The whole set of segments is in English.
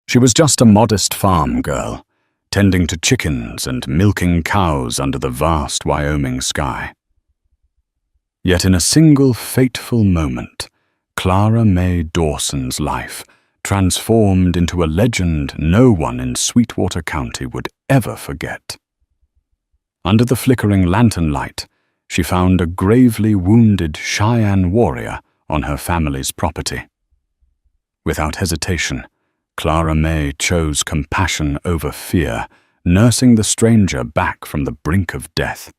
She was just a modest farm girl, tending to chickens and milking cows under the vast Wyoming sky. Yet in a single fateful moment, Clara May Dawson's life transformed into a legend no one in Sweetwater County would ever forget. Under the flickering lantern light, she found a gravely wounded Cheyenne warrior on her family's property. Without hesitation, Clara May chose compassion over fear, nursing the stranger back from the brink of death.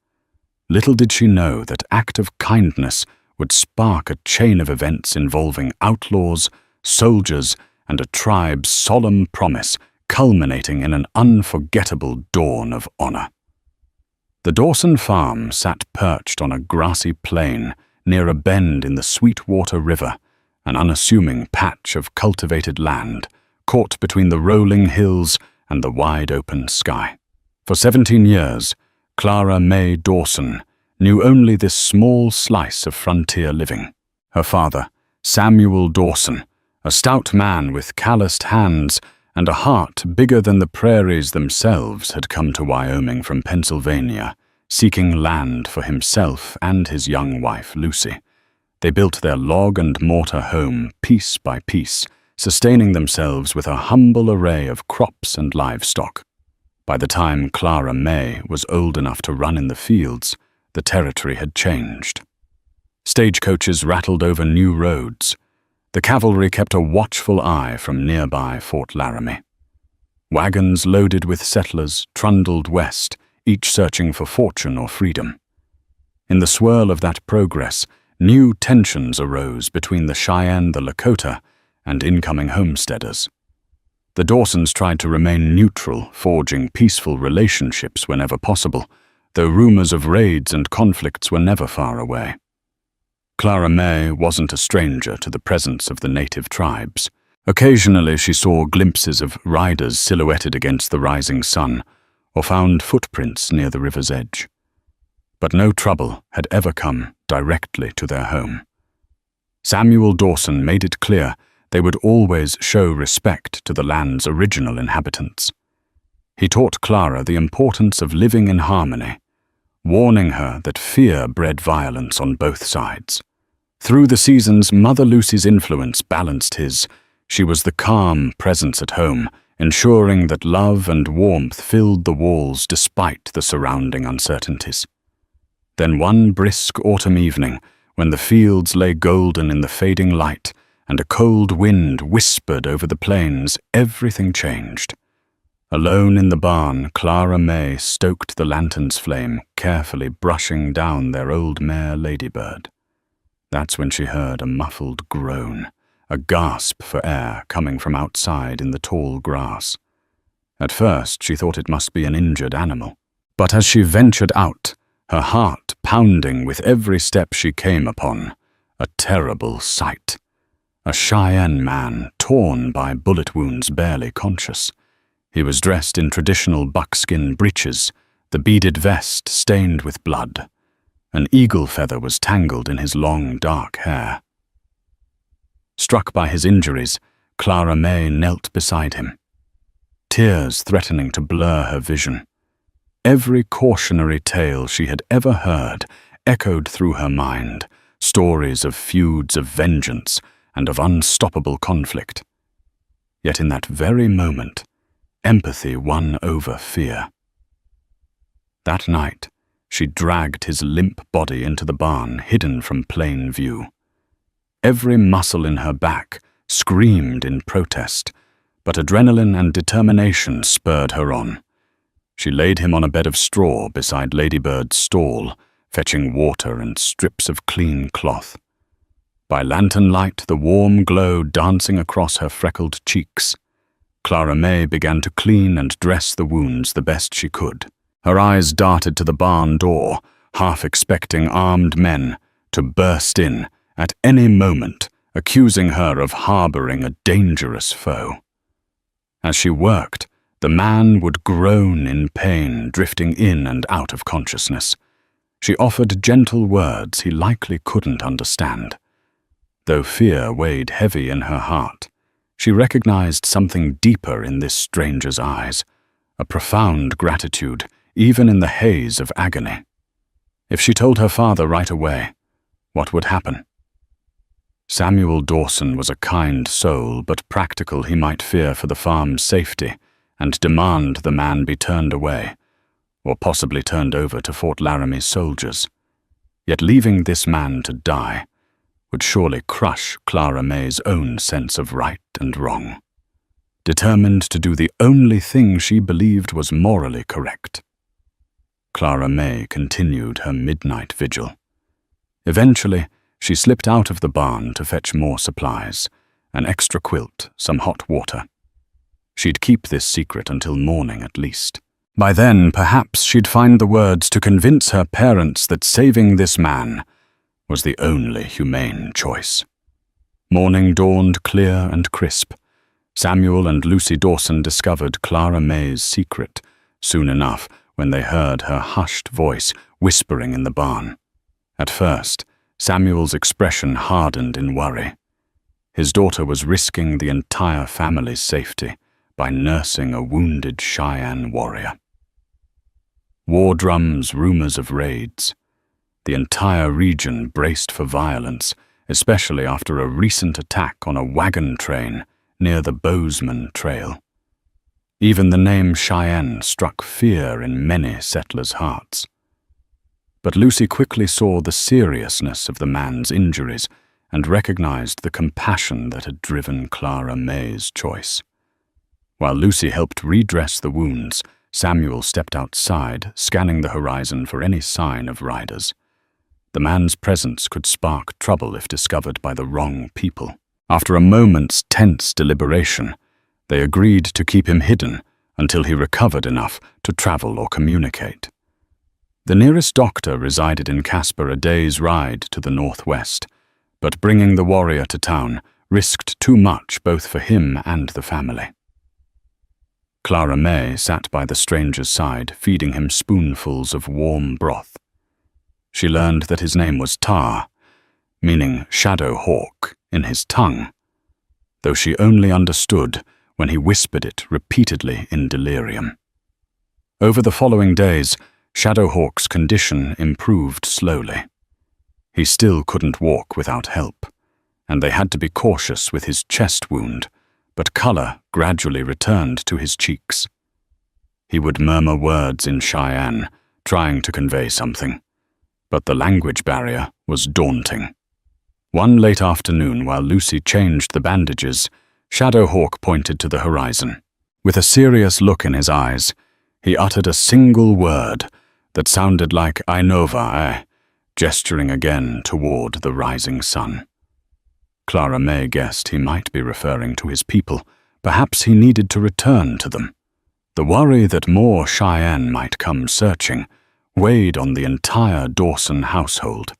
Little did she know that act of kindness would spark a chain of events involving outlaws, soldiers, and a tribe's solemn promise, culminating in an unforgettable dawn of honor. The Dawson farm sat perched on a grassy plain near a bend in the Sweetwater River, an unassuming patch of cultivated land, caught between the rolling hills and the wide-open sky. For 17 years, Clara May Dawson knew only this small slice of frontier living. Her father, Samuel Dawson, a stout man with calloused hands and a heart bigger than the prairies themselves, had come to Wyoming from Pennsylvania, seeking land for himself and his young wife, Lucy. They built their log and mortar home piece by piece, sustaining themselves with a humble array of crops and livestock. By the time Clara May was old enough to run in the fields, the territory had changed. Stagecoaches rattled over new roads. The cavalry kept a watchful eye from nearby Fort Laramie. Wagons loaded with settlers trundled west, each searching for fortune or freedom. In the swirl of that progress, new tensions arose between the Cheyenne, the Lakota, and incoming homesteaders. The Dawsons tried to remain neutral, forging peaceful relationships whenever possible, though rumors of raids and conflicts were never far away. Clara May wasn't a stranger to the presence of the native tribes. Occasionally she saw glimpses of riders silhouetted against the rising sun, or found footprints near the river's edge. But no trouble had ever come directly to their home. Samuel Dawson made it clear they would always show respect to the land's original inhabitants. He taught Clara the importance of living in harmony, warning her that fear bred violence on both sides. Through the seasons, Mother Lucy's influence balanced his. She was the calm presence at home, ensuring that love and warmth filled the walls despite the surrounding uncertainties. Then one brisk autumn evening, when the fields lay golden in the fading light and a cold wind whispered over the plains, everything changed. Alone in the barn, Clara May stoked the lantern's flame, carefully brushing down their old mare Ladybird. That's when she heard a muffled groan, a gasp for air coming from outside in the tall grass. At first, she thought it must be an injured animal. But as she ventured out, her heart pounding with every step she came upon, a terrible sight. A Cheyenne man, torn by bullet wounds, barely conscious. He was dressed in traditional buckskin breeches, the beaded vest stained with blood. An eagle feather was tangled in his long, dark hair. Struck by his injuries, Clara May knelt beside him, tears threatening to blur her vision. Every cautionary tale she had ever heard echoed through her mind, stories of feuds of vengeance and of unstoppable conflict. Yet in that very moment, empathy won over fear. That night, she dragged his limp body into the barn, hidden from plain view. Every muscle in her back screamed in protest, but adrenaline and determination spurred her on. She laid him on a bed of straw beside Ladybird's stall, fetching water and strips of clean cloth. By lantern light, the warm glow dancing across her freckled cheeks, Clara May began to clean and dress the wounds the best she could. Her eyes darted to the barn door, half expecting armed men to burst in at any moment, accusing her of harboring a dangerous foe. As she worked, the man would groan in pain, drifting in and out of consciousness. She offered gentle words he likely couldn't understand. Though fear weighed heavy in her heart, She recognized something deeper in this stranger's eyes, a profound gratitude, even in the haze of agony. If she told her father right away, what would happen? Samuel Dawson was a kind soul, but practical he might fear for the farm's safety and demand the man be turned away, or possibly turned over to Fort Laramie's soldiers. Yet leaving this man to die would surely crush Clara May's own sense of right and wrong. Determined to do the only thing she believed was morally correct, Clara May continued her midnight vigil. Eventually, she slipped out of the barn to fetch more supplies, an extra quilt, some hot water. She'd keep this secret until morning at least. By then, perhaps she'd find the words to convince her parents that saving this man was the only humane choice. Morning dawned clear and crisp. Samuel and Lucy Dawson discovered Clara May's secret soon enough when they heard her hushed voice whispering in the barn. At first, Samuel's expression hardened in worry. His daughter was risking the entire family's safety by nursing a wounded Cheyenne warrior. War drums, rumors of raids. The entire region braced for violence, especially after a recent attack on a wagon train near the Bozeman Trail. Even the name Cheyenne struck fear in many settlers' hearts. But Lucy quickly saw the seriousness of the man's injuries and recognized the compassion that had driven Clara May's choice. While Lucy helped redress the wounds, Samuel stepped outside, scanning the horizon for any sign of riders. The man's presence could spark trouble if discovered by the wrong people. After a moment's tense deliberation, they agreed to keep him hidden until he recovered enough to travel or communicate. The nearest doctor resided in Casper, a day's ride to the northwest, but bringing the warrior to town risked too much both for him and the family. Clara May sat by the stranger's side, feeding him spoonfuls of warm broth. She learned that his name was Tar, meaning shadow hawk, in his tongue, though she only understood when he whispered it repeatedly in delirium. Over the following days, Shadowhawk's condition improved slowly. He still couldn't walk without help, and they had to be cautious with his chest wound, but color gradually returned to his cheeks. He would murmur words in Cheyenne, trying to convey something, but the language barrier was daunting. One late afternoon, while Lucy changed the bandages, Shadowhawk pointed to the horizon. With a serious look in his eyes, he uttered a single word that sounded like "Ainova," gesturing again toward the rising sun. Clara May guessed he might be referring to his people. Perhaps he needed to return to them. The worry that more Cheyenne might come searching weighed on the entire Dawson household.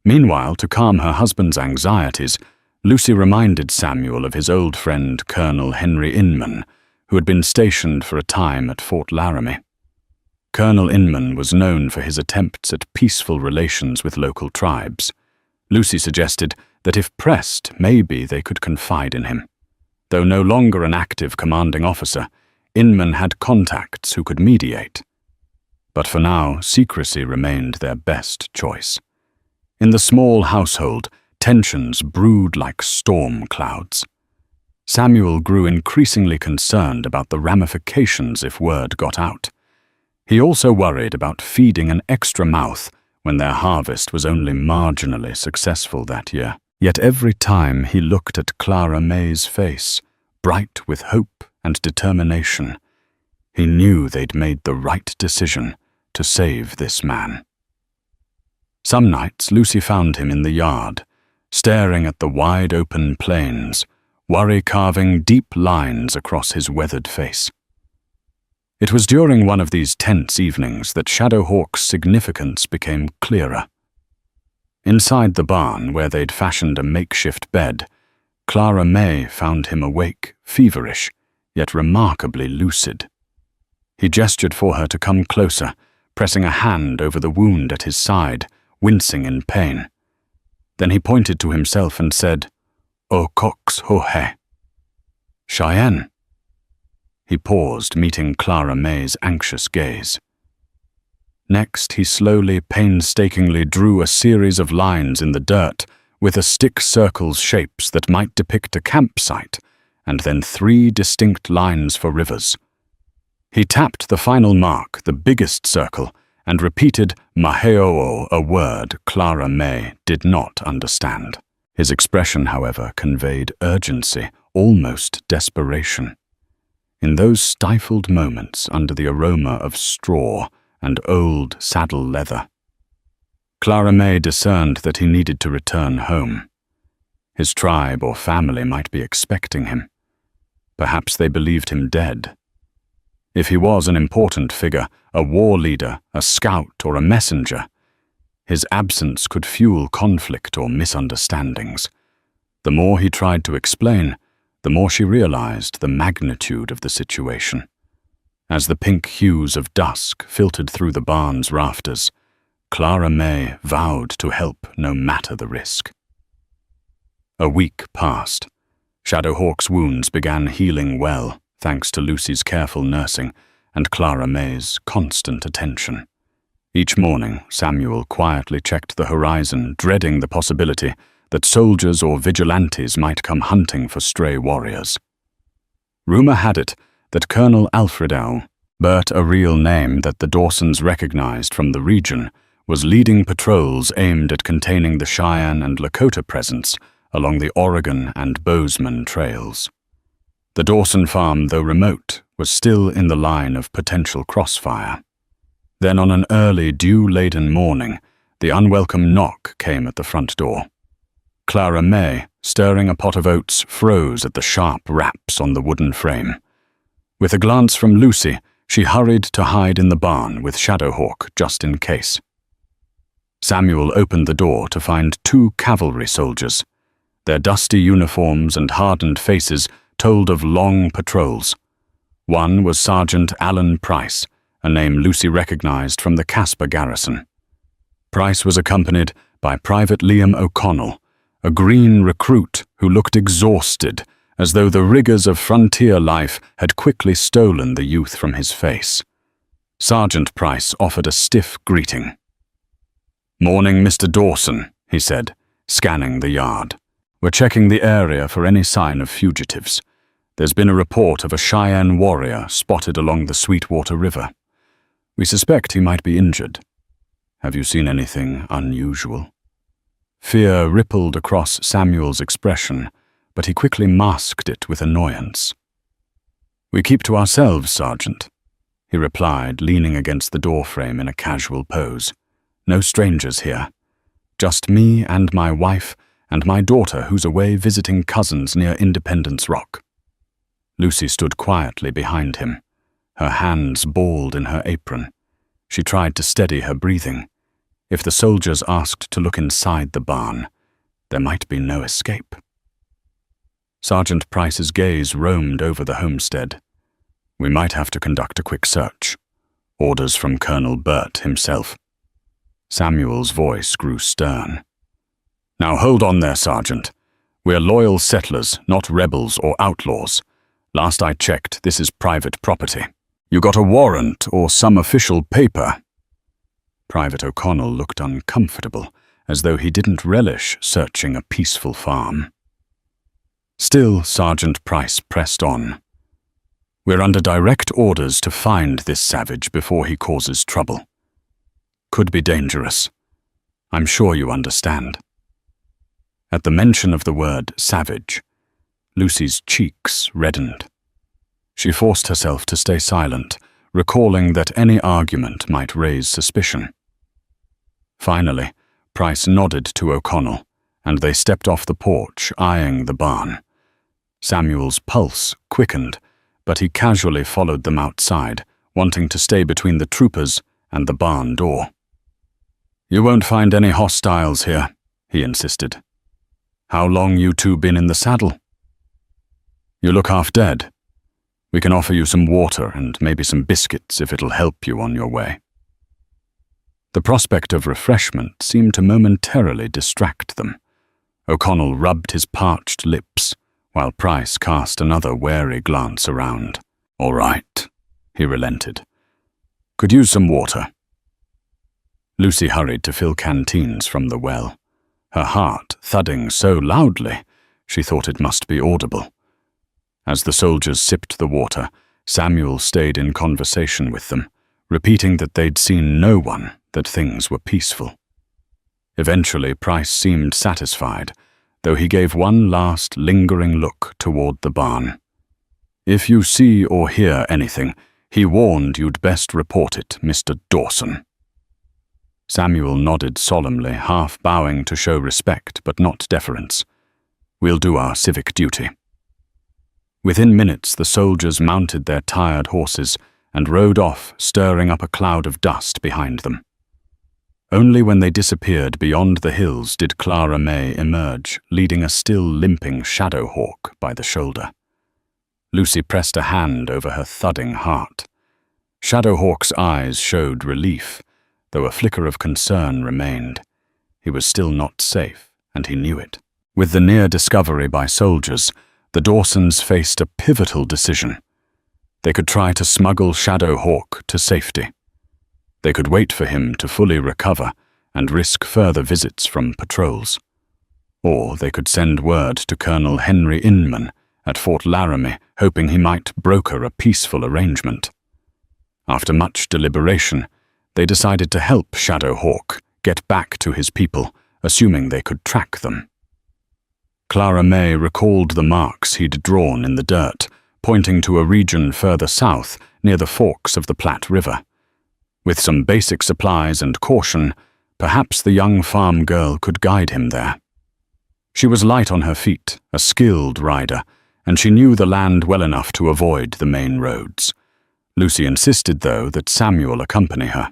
Meanwhile, to calm her husband's anxieties, Lucy reminded Samuel of his old friend Colonel Henry Inman, who had been stationed for a time at Fort Laramie. Colonel Inman was known for his attempts at peaceful relations with local tribes. Lucy suggested that if pressed, maybe they could confide in him. Though no longer an active commanding officer, Inman had contacts who could mediate. But for now, secrecy remained their best choice. In the small household, tensions brewed like storm clouds. Samuel grew increasingly concerned about the ramifications if word got out. He also worried about feeding an extra mouth when their harvest was only marginally successful that year. Yet every time he looked at Clara May's face, bright with hope and determination, he knew they'd made the right decision to save this man. Some nights Lucy found him in the yard, staring at the wide-open plains, worry carving deep lines across his weathered face. It was during one of these tense evenings that Shadowhawk's significance became clearer. Inside the barn, where they'd fashioned a makeshift bed, Clara May found him awake, feverish, yet remarkably lucid. He gestured for her to come closer, pressing a hand over the wound at his side, wincing in pain. Then he pointed to himself and said, "O cox ho he." Cheyenne. He paused, meeting Clara May's anxious gaze. Next, he slowly, painstakingly drew a series of lines in the dirt with a stick circles shapes that might depict a campsite, and then 3 distinct lines for rivers. He tapped the final mark, the biggest circle, and repeated Maheoo, a word Clara May did not understand. His expression, however, conveyed urgency, almost desperation. In those stifled moments under the aroma of straw and old saddle leather, Clara May discerned that he needed to return home. His tribe or family might be expecting him. Perhaps they believed him dead. If he was an important figure, a war leader, a scout, or a messenger, his absence could fuel conflict or misunderstandings. The more he tried to explain, the more she realized the magnitude of the situation. As the pink hues of dusk filtered through the barn's rafters, Clara May vowed to help no matter the risk. A week passed. Shadowhawk's wounds began healing well, thanks to Lucy's careful nursing and Clara May's constant attention. Each morning, Samuel quietly checked the horizon, dreading the possibility that soldiers or vigilantes might come hunting for stray warriors. Rumor had it that Colonel Alfredell, Bert, a real name that the Dawsons recognized from the region, was leading patrols aimed at containing the Cheyenne and Lakota presence along the Oregon and Bozeman trails. The Dawson farm, though remote, was still in the line of potential crossfire. Then on an early, dew-laden morning, the unwelcome knock came at the front door. Clara May, stirring a pot of oats, froze at the sharp raps on the wooden frame. With a glance from Lucy, she hurried to hide in the barn with Shadowhawk just in case. Samuel opened the door to find 2 cavalry soldiers. Their dusty uniforms and hardened faces told of long patrols. One was Sergeant Alan Price, a name Lucy recognized from the Casper garrison. Price was accompanied by Private Liam O'Connell, a green recruit who looked exhausted, as though the rigors of frontier life had quickly stolen the youth from his face. Sergeant Price offered a stiff greeting. "Morning, Mr. Dawson," he said, scanning the yard. "We're checking the area for any sign of fugitives. There's been a report of a Cheyenne warrior spotted along the Sweetwater River. We suspect he might be injured. Have you seen anything unusual?" Fear rippled across Samuel's expression, but he quickly masked it with annoyance. "We keep to ourselves, Sergeant," he replied, leaning against the doorframe in a casual pose. "No strangers here. Just me and my wife and my daughter who's away visiting cousins near Independence Rock." Lucy stood quietly behind him, her hands balled in her apron. She tried to steady her breathing. If the soldiers asked to look inside the barn, there might be no escape. Sergeant Price's gaze roamed over the homestead. "We might have to conduct a quick search. Orders from Colonel Burt himself." Samuel's voice grew stern. "Now hold on there, Sergeant. We're loyal settlers, not rebels or outlaws. Last I checked, this is private property. You got a warrant or some official paper?" Private O'Connell looked uncomfortable, as though he didn't relish searching a peaceful farm. Still, Sergeant Price pressed on. "We're under direct orders to find this savage before he causes trouble. Could be dangerous. I'm sure you understand." At the mention of the word savage, Lucy's cheeks reddened. She forced herself to stay silent, recalling that any argument might raise suspicion. Finally, Price nodded to O'Connell, and they stepped off the porch, eyeing the barn. Samuel's pulse quickened, but he casually followed them outside, wanting to stay between the troopers and the barn door. "You won't find any hostiles here," he insisted. "How long you 2 been in the saddle?" "You look half dead. We can offer you some water and maybe some biscuits if it'll help you on your way." The prospect of refreshment seemed to momentarily distract them. O'Connell rubbed his parched lips, while Price cast another wary glance around. "All right," he relented. "Could use some water." Lucy hurried to fill canteens from the well, her heart thudding so loudly she thought it must be audible. As the soldiers sipped the water, Samuel stayed in conversation with them, repeating that they'd seen no one, that things were peaceful. Eventually, Price seemed satisfied, though he gave one last lingering look toward the barn. "If you see or hear anything, he warned you'd best report it, Mr. Dawson." Samuel nodded solemnly, half bowing to show respect but not deference. "We'll do our civic duty." Within minutes, the soldiers mounted their tired horses and rode off, stirring up a cloud of dust behind them. Only when they disappeared beyond the hills did Clara May emerge, leading a still limping Shadowhawk by the shoulder. Lucy pressed a hand over her thudding heart. Shadowhawk's eyes showed relief, though a flicker of concern remained. He was still not safe, and he knew it. With the near discovery by soldiers, the Dawsons faced a pivotal decision. They could try to smuggle Shadowhawk to safety. They could wait for him to fully recover and risk further visits from patrols. Or they could send word to Colonel Henry Inman at Fort Laramie, hoping he might broker a peaceful arrangement. After much deliberation, they decided to help Shadowhawk get back to his people, assuming they could track them. Clara May recalled the marks he'd drawn in the dirt, pointing to a region further south near the forks of the Platte River. With some basic supplies and caution, perhaps the young farm girl could guide him there. She was light on her feet, a skilled rider, and she knew the land well enough to avoid the main roads. Lucy insisted, though, that Samuel accompany her.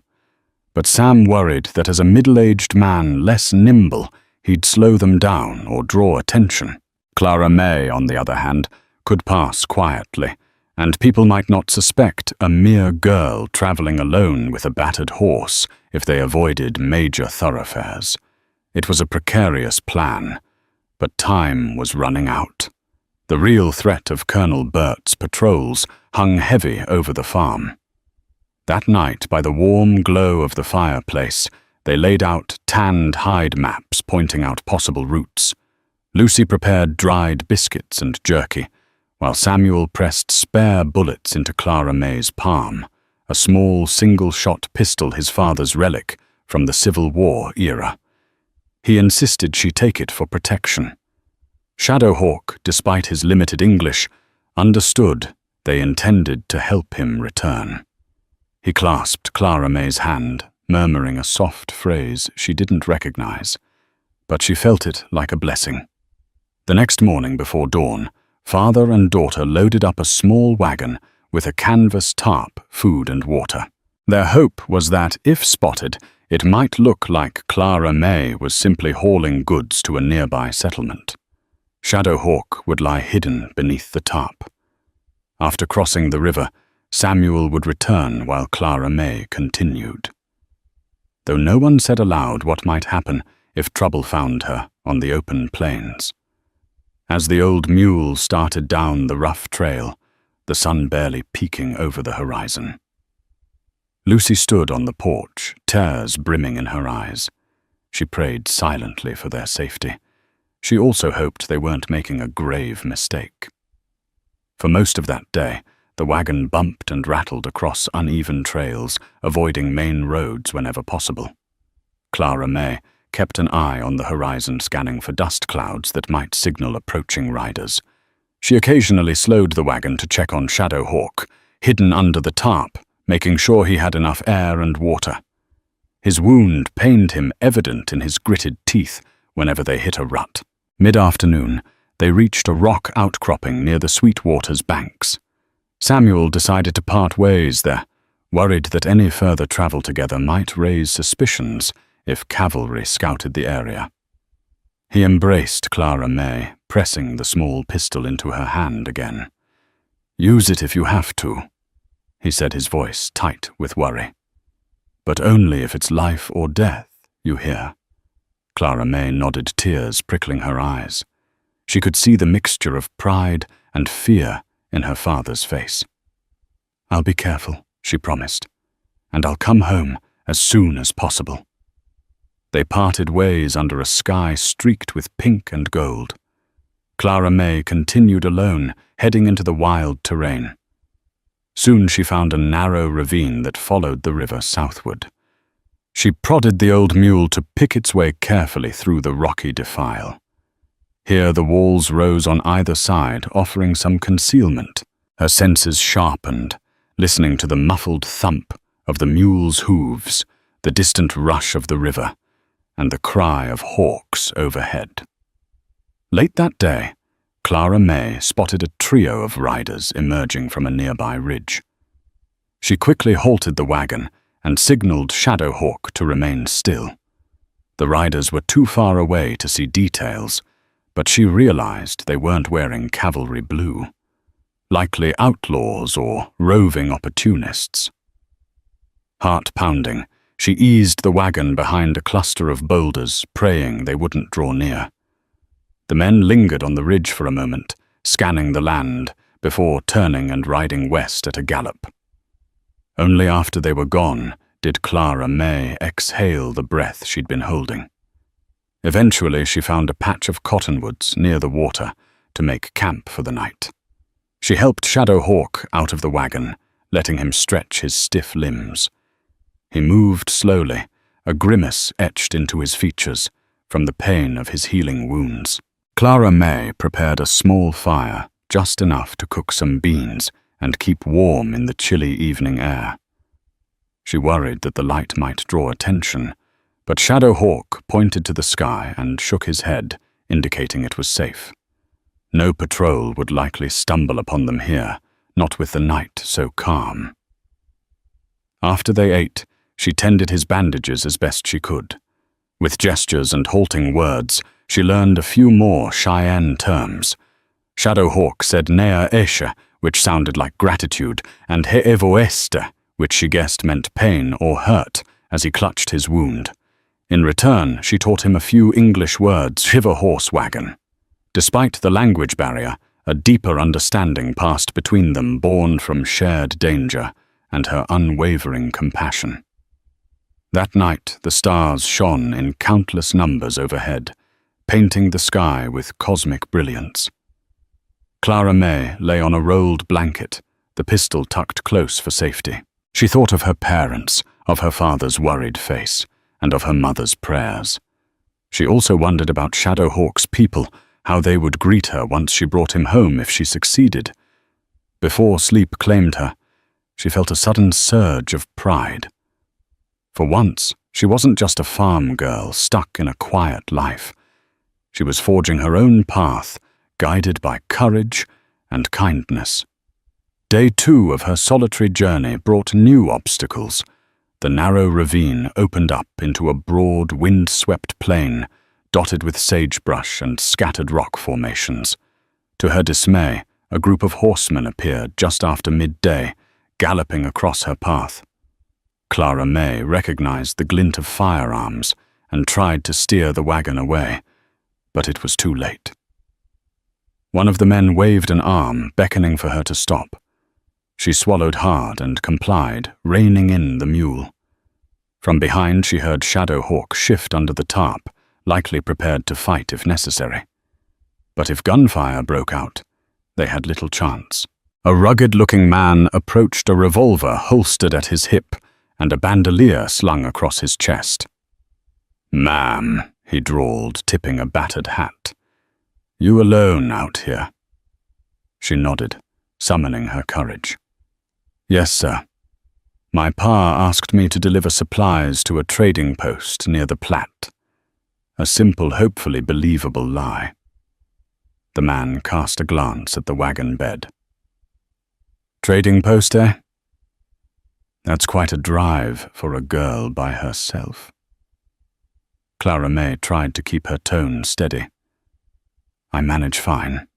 But Sam worried that as a middle-aged man less nimble, he'd slow them down or draw attention. Clara May, on the other hand, could pass quietly, and people might not suspect a mere girl traveling alone with a battered horse if they avoided major thoroughfares. It was a precarious plan, but time was running out. The real threat of Colonel Burt's patrols hung heavy over the farm. That night, by the warm glow of the fireplace, they laid out tanned hide maps pointing out possible routes. Lucy prepared dried biscuits and jerky, while Samuel pressed spare bullets into Clara May's palm, a small single-shot pistol his father's relic from the Civil War era. He insisted she take it for protection. Shadowhawk, despite his limited English, understood they intended to help him return. He clasped Clara May's hand, murmuring a soft phrase she didn't recognize, but she felt it like a blessing. The next morning before dawn, father and daughter loaded up a small wagon with a canvas tarp, food and water. Their hope was that, if spotted, it might look like Clara May was simply hauling goods to a nearby settlement. Shadowhawk would lie hidden beneath the tarp. After crossing the river, Samuel would return while Clara May continued. Though no one said aloud what might happen if trouble found her on the open plains. As the old mule started down the rough trail, the sun barely peeking over the horizon. Lucy stood on the porch, tears brimming in her eyes. She prayed silently for their safety. She also hoped they weren't making a grave mistake. For most of that day, the wagon bumped and rattled across uneven trails, avoiding main roads whenever possible. Clara May kept an eye on the horizon, scanning for dust clouds that might signal approaching riders. She occasionally slowed the wagon to check on Shadowhawk, hidden under the tarp, making sure he had enough air and water. His wound pained him, evident in his gritted teeth whenever they hit a rut. Mid-afternoon, they reached a rock outcropping near the Sweetwater's banks. Samuel decided to part ways there, worried that any further travel together might raise suspicions if cavalry scouted the area. He embraced Clara May, pressing the small pistol into her hand again. "Use it if you have to," he said, his voice tight with worry. "But only if it's life or death, you hear." Clara May nodded, tears prickling her eyes. She could see the mixture of pride and fear in her father's face. "I'll be careful," she promised, "and I'll come home as soon as possible." They parted ways under a sky streaked with pink and gold. Clara May continued alone, heading into the wild terrain. Soon she found a narrow ravine that followed the river southward. She prodded the old mule to pick its way carefully through the rocky defile. Here the walls rose on either side, offering some concealment. Her senses sharpened, listening to the muffled thump of the mule's hooves, the distant rush of the river, and the cry of hawks overhead. Late that day, Clara May spotted a trio of riders emerging from a nearby ridge. She quickly halted the wagon and signaled Shadowhawk to remain still. The riders were too far away to see details, but she realized they weren't wearing cavalry blue. Likely outlaws or roving opportunists. Heart-pounding, she eased the wagon behind a cluster of boulders, praying they wouldn't draw near. The men lingered on the ridge for a moment, scanning the land, before turning and riding west at a gallop. Only after they were gone did Clara May exhale the breath she'd been holding. Eventually, she found a patch of cottonwoods near the water to make camp for the night. She helped Shadowhawk out of the wagon, letting him stretch his stiff limbs. He moved slowly, a grimace etched into his features from the pain of his healing wounds. Clara May prepared a small fire, just enough to cook some beans and keep warm in the chilly evening air. She worried that the light might draw attention, but Shadowhawk pointed to the sky and shook his head, indicating it was safe. No patrol would likely stumble upon them here, not with the night so calm. After they ate, she tended his bandages as best she could. With gestures and halting words, she learned a few more Cheyenne terms. Shadowhawk said Nea Esha, which sounded like gratitude, and He'evoeste, which she guessed meant pain or hurt, as he clutched his wound. In return, she taught him a few English words, shiver horse wagon. Despite the language barrier, a deeper understanding passed between them, born from shared danger and her unwavering compassion. That night, the stars shone in countless numbers overhead, painting the sky with cosmic brilliance. Clara May lay on a rolled blanket, the pistol tucked close for safety. She thought of her parents, of her father's worried face, and of her mother's prayers. She also wondered about Shadowhawk's people, how they would greet her once she brought him home if she succeeded. Before sleep claimed her, she felt a sudden surge of pride. For once, she wasn't just a farm girl stuck in a quiet life. She was forging her own path, guided by courage and kindness. Day 2 of her solitary journey brought new obstacles. The narrow ravine opened up into a broad, wind-swept plain, dotted with sagebrush and scattered rock formations. To her dismay, a group of horsemen appeared just after midday, galloping across her path. Clara May recognized the glint of firearms and tried to steer the wagon away, but it was too late. One of the men waved an arm, beckoning for her to stop. She swallowed hard and complied, reining in the mule. From behind, she heard Shadowhawk shift under the tarp, likely prepared to fight if necessary. But if gunfire broke out, they had little chance. A rugged-looking man approached, a revolver holstered at his hip and a bandolier slung across his chest. "Ma'am," he drawled, tipping a battered hat. "You alone out here?" She nodded, summoning her courage. "Yes, sir. My pa asked me to deliver supplies to a trading post near the Platte." A simple, hopefully believable lie. The man cast a glance at the wagon bed. "Trading post, eh? That's quite a drive for a girl by herself." Clara May tried to keep her tone steady. "I manage fine.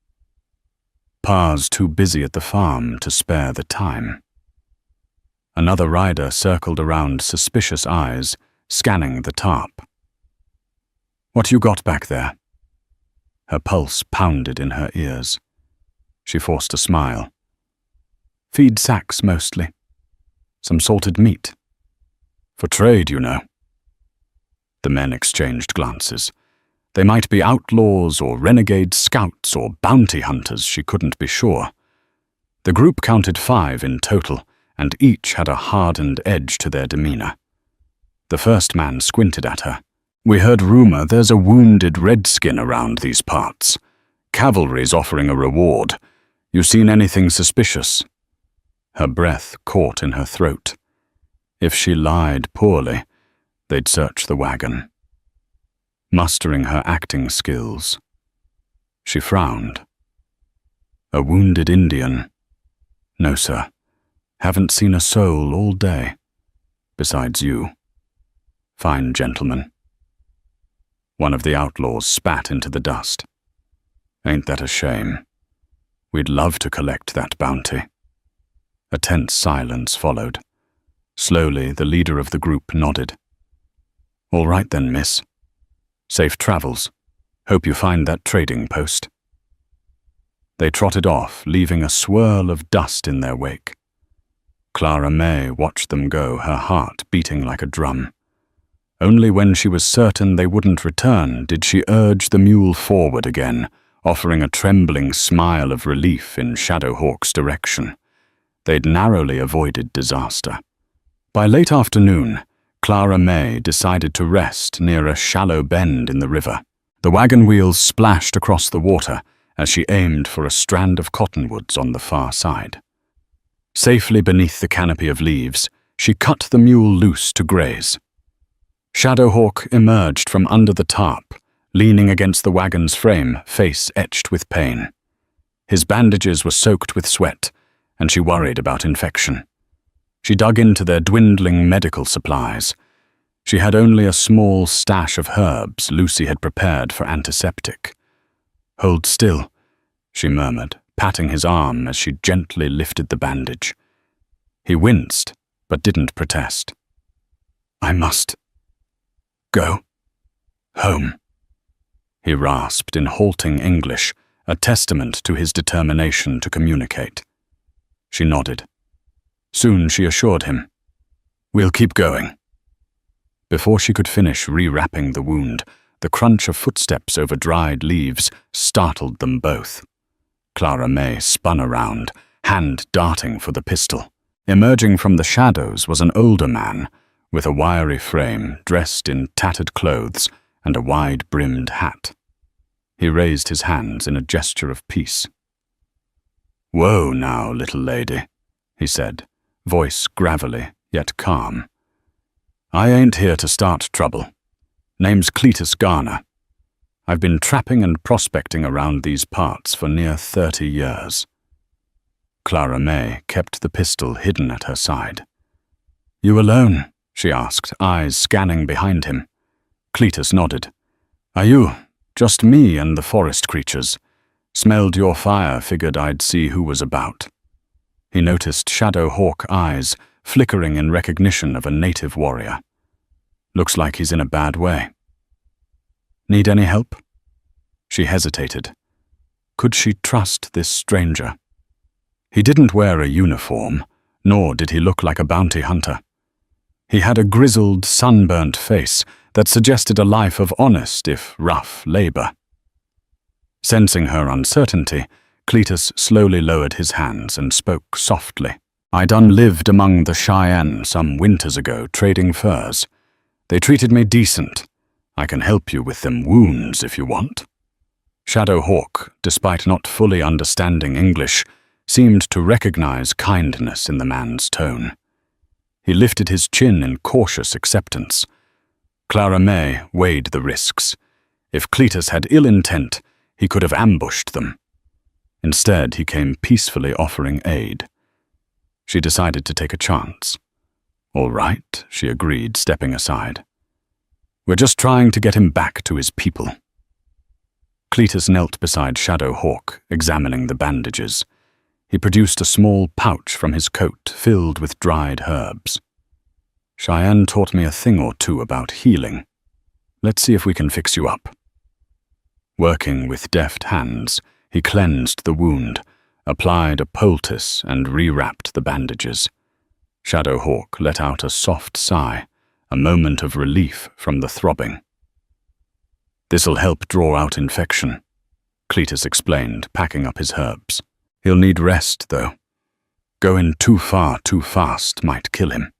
Pa's too busy at the farm to spare the time." Another rider circled around, suspicious eyes, scanning the tarp. "What you got back there?" Her pulse pounded in her ears. She forced a smile. Feed sacks, mostly. Some salted meat. For trade, you know. The men exchanged glances. They might be outlaws or renegade scouts or bounty hunters, she couldn't be sure. The group counted 5 in total, and each had a hardened edge to their demeanor. The first man squinted at her. We heard rumor there's a wounded redskin around these parts. Cavalry's offering a reward. You seen anything suspicious? Her breath caught in her throat. If she lied poorly, they'd search the wagon. Mustering her acting skills, she frowned. A wounded Indian? No, sir. Haven't seen a soul all day. Besides you. Fine gentleman. One of the outlaws spat into the dust. Ain't that a shame? We'd love to collect that bounty. A tense silence followed. Slowly, the leader of the group nodded. All right then, miss. Safe travels. Hope you find that trading post. They trotted off, leaving a swirl of dust in their wake. Clara May watched them go, her heart beating like a drum. Only when she was certain they wouldn't return did she urge the mule forward again, offering a trembling smile of relief in Shadowhawk's direction. They'd narrowly avoided disaster. By late afternoon, Clara May decided to rest near a shallow bend in the river. The wagon wheels splashed across the water as she aimed for a strand of cottonwoods on the far side. Safely beneath the canopy of leaves, she cut the mule loose to graze. Shadowhawk emerged from under the tarp, leaning against the wagon's frame, face etched with pain. His bandages were soaked with sweat, and she worried about infection. She dug into their dwindling medical supplies. She had only a small stash of herbs Lucy had prepared for antiseptic. Hold still, she murmured, patting his arm as she gently lifted the bandage. He winced, but didn't protest. I must go home, he rasped in halting English, a testament to his determination to communicate. She nodded. Soon she assured him, We'll keep going. Before she could finish rewrapping the wound, the crunch of footsteps over dried leaves startled them both. Clara May spun around, hand darting for the pistol. Emerging from the shadows was an older man, with a wiry frame, dressed in tattered clothes and a wide-brimmed hat. He raised his hands in a gesture of peace. Whoa now, little lady, he said, voice gravelly, yet calm. I ain't here to start trouble. Name's Cletus Garner. I've been trapping and prospecting around these parts for near 30 years. Clara May kept the pistol hidden at her side. You alone? She asked, eyes scanning behind him. Cletus nodded. Are you? Just me and the forest creatures. Smelled your fire, figured I'd see who was about. He noticed Shadowhawk eyes flickering in recognition of a native warrior. Looks like he's in a bad way. Need any help? She hesitated. Could she trust this stranger? He didn't wear a uniform, nor did he look like a bounty hunter. He had a grizzled, sunburnt face that suggested a life of honest, if rough, labor. Sensing her uncertainty, Cletus slowly lowered his hands and spoke softly. I'd lived among the Cheyenne some winters ago, trading furs. They treated me decent. I can help you with them wounds if you want. Shadowhawk, despite not fully understanding English, seemed to recognize kindness in the man's tone. He lifted his chin in cautious acceptance. Clara May weighed the risks. If Cletus had ill intent, he could have ambushed them. Instead, he came peacefully offering aid. She decided to take a chance. All right, she agreed, stepping aside. We're just trying to get him back to his people. Cletus knelt beside Shadowhawk, examining the bandages. He produced a small pouch from his coat filled with dried herbs. Cheyenne taught me a thing or two about healing. Let's see if we can fix you up. Working with deft hands, he cleansed the wound, applied a poultice and rewrapped the bandages. Shadowhawk let out a soft sigh, a moment of relief from the throbbing. "This'll help draw out infection," Cletus explained, packing up his herbs. "He'll need rest, though. Going too far too fast might kill him."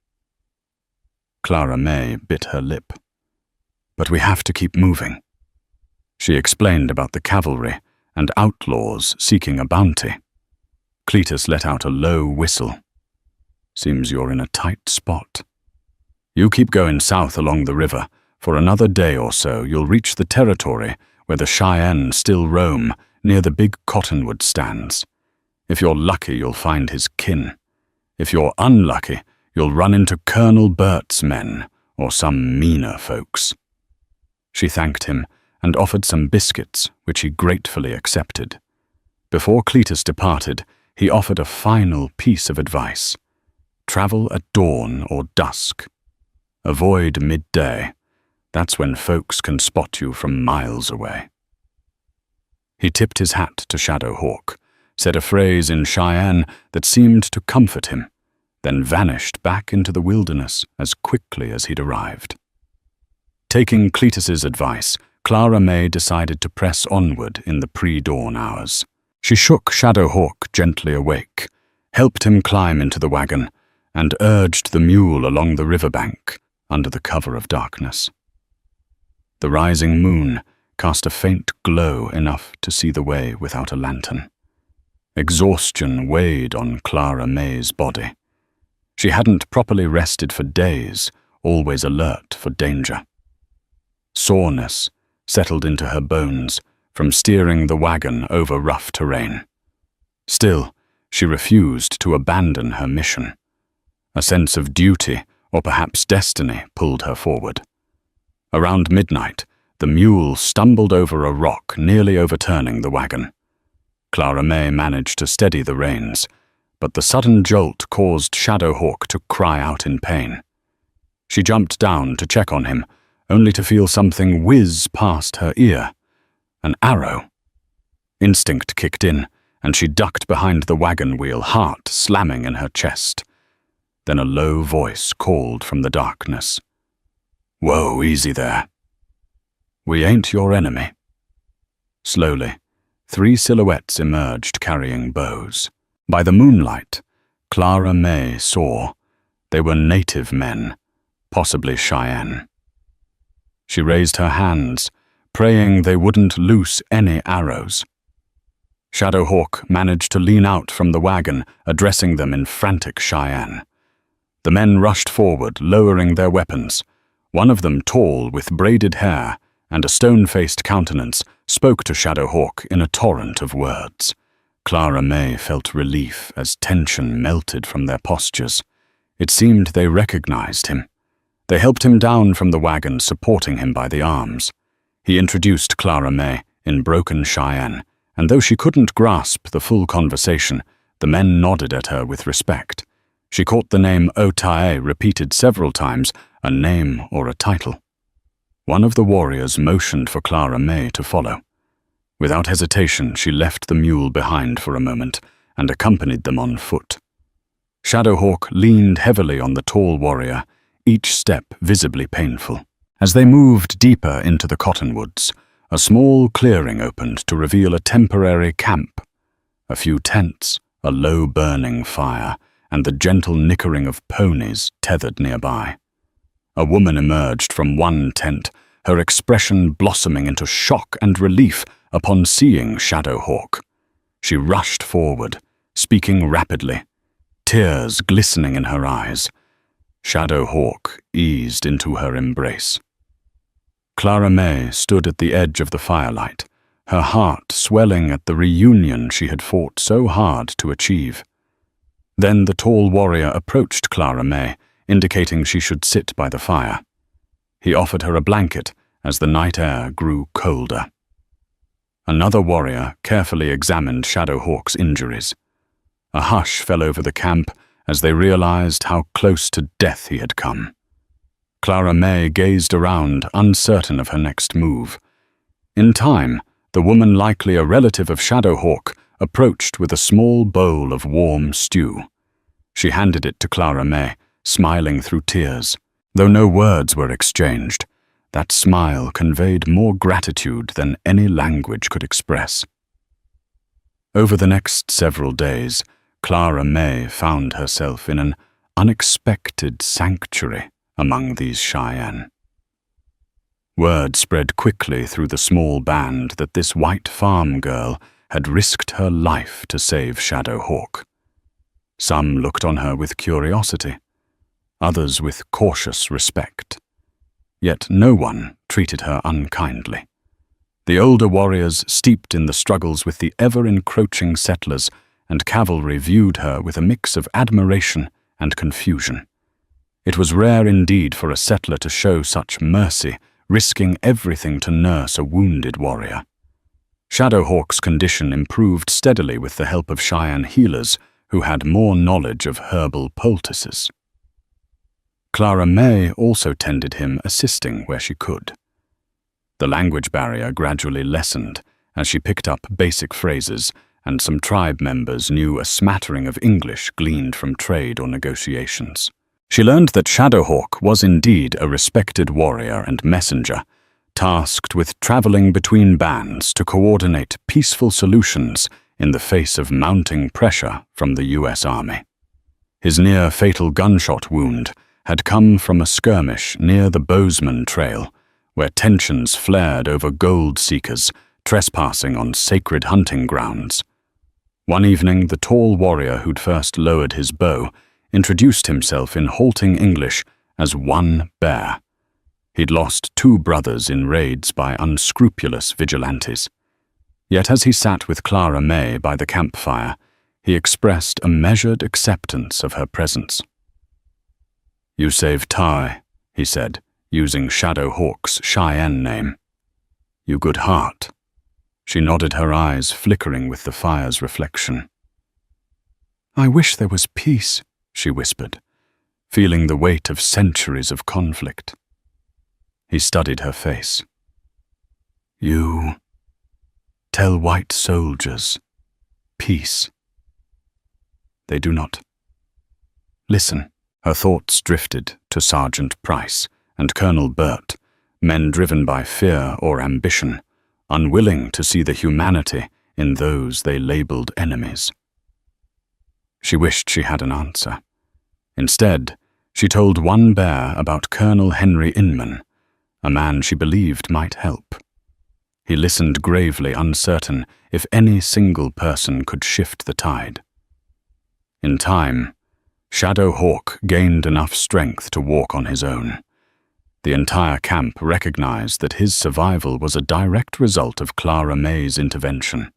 Clara May bit her lip. "But we have to keep moving." She explained about the cavalry and outlaws seeking a bounty. Cletus let out a low whistle. "Seems you're in a tight spot. You keep going south along the river. For another day or so, you'll reach the territory where the Cheyenne still roam, near the big cottonwood stands. If you're lucky, you'll find his kin. If you're unlucky, you'll run into Colonel Bert's men, or some meaner folks." She thanked him and offered some biscuits, which he gratefully accepted. Before Cletus departed, he offered a final piece of advice. Travel at dawn or dusk. Avoid midday. That's when folks can spot you from miles away. He tipped his hat to Shadowhawk, said a phrase in Cheyenne that seemed to comfort him, then vanished back into the wilderness as quickly as he'd arrived. Taking Cletus's advice, Clara May decided to press onward in the pre-dawn hours. She shook Shadowhawk gently awake, helped him climb into the wagon, and urged the mule along the riverbank under the cover of darkness. The rising moon cast a faint glow enough to see the way without a lantern. Exhaustion weighed on Clara May's body. She hadn't properly rested for days, always alert for danger. Soreness settled into her bones from steering the wagon over rough terrain. Still, she refused to abandon her mission. A sense of duty, or perhaps destiny, pulled her forward. Around midnight, the mule stumbled over a rock, nearly overturning the wagon. Clara May managed to steady the reins, but the sudden jolt caused Shadowhawk to cry out in pain. She jumped down to check on him, only to feel something whiz past her ear. An arrow. Instinct kicked in, and she ducked behind the wagon wheel, heart slamming in her chest. Then a low voice called from the darkness. "Whoa, easy there. We ain't your enemy." Slowly, 3 silhouettes emerged carrying bows. By the moonlight, Clara May saw they were native men, possibly Cheyenne. She raised her hands, praying they wouldn't loose any arrows. Shadowhawk managed to lean out from the wagon, addressing them in frantic Cheyenne. The men rushed forward, lowering their weapons. One of them, tall, with braided hair and a stone-faced countenance, spoke to Shadowhawk in a torrent of words. Clara May felt relief as tension melted from their postures. It seemed they recognized him. They helped him down from the wagon, supporting him by the arms. He introduced Clara May in broken Cheyenne, and though she couldn't grasp the full conversation, the men nodded at her with respect. She caught the name Otae repeated several times, a name or a title. One of the warriors motioned for Clara May to follow. Without hesitation, she left the mule behind for a moment and accompanied them on foot. Shadowhawk leaned heavily on the tall warrior, each step visibly painful. As they moved deeper into the cottonwoods, a small clearing opened to reveal a temporary camp. A few tents, a low burning fire, and the gentle nickering of ponies tethered nearby. A woman emerged from one tent, her expression blossoming into shock and relief upon seeing Shadowhawk. She rushed forward, speaking rapidly, tears glistening in her eyes. Shadowhawk eased into her embrace. Clara May stood at the edge of the firelight, her heart swelling at the reunion she had fought so hard to achieve. Then the tall warrior approached Clara May, indicating she should sit by the fire. He offered her a blanket as the night air grew colder. Another warrior carefully examined Shadowhawk's injuries. A hush fell over the camp as they realized how close to death he had come. Clara May gazed around, uncertain of her next move. In time, the woman, likely a relative of Shadowhawk, approached with a small bowl of warm stew. She handed it to Clara May, smiling through tears. Though no words were exchanged, that smile conveyed more gratitude than any language could express. Over the next several days, Clara May found herself in an unexpected sanctuary among these Cheyenne. Word spread quickly through the small band that this white farm girl had risked her life to save Shadowhawk. Some looked on her with curiosity, others with cautious respect. Yet no one treated her unkindly. The older warriors, steeped in the struggles with the ever-encroaching settlers and cavalry, viewed her with a mix of admiration and confusion. It was rare indeed for a settler to show such mercy, risking everything to nurse a wounded warrior. Shadowhawk's condition improved steadily with the help of Cheyenne healers who had more knowledge of herbal poultices. Clara May also tended him, assisting where she could. The language barrier gradually lessened as she picked up basic phrases, and some tribe members knew a smattering of English gleaned from trade or negotiations. She learned that Shadowhawk was indeed a respected warrior and messenger, tasked with traveling between bands to coordinate peaceful solutions in the face of mounting pressure from the U.S. Army. His near-fatal gunshot wound had come from a skirmish near the Bozeman Trail, where tensions flared over gold seekers trespassing on sacred hunting grounds. One evening, the tall warrior who'd first lowered his bow introduced himself in halting English as One Bear. He'd lost 2 brothers in raids by unscrupulous vigilantes. Yet as he sat with Clara May by the campfire, he expressed a measured acceptance of her presence. "You saved Ty," he said, using Shadowhawk's Cheyenne name. "You good heart." She nodded, her eyes flickering with the fire's reflection. "I wish there was peace," she whispered, feeling the weight of centuries of conflict. He studied her face. "You tell white soldiers peace. They do not listen." Her thoughts drifted to Sergeant Price and Colonel Burt, men driven by fear or ambition, unwilling to see the humanity in those they labeled enemies. She wished she had an answer. Instead, she told One Bear about Colonel Henry Inman, a man she believed might help. He listened gravely, uncertain if any single person could shift the tide. In time, Shadowhawk gained enough strength to walk on his own. The entire camp recognized that his survival was a direct result of Clara May's intervention.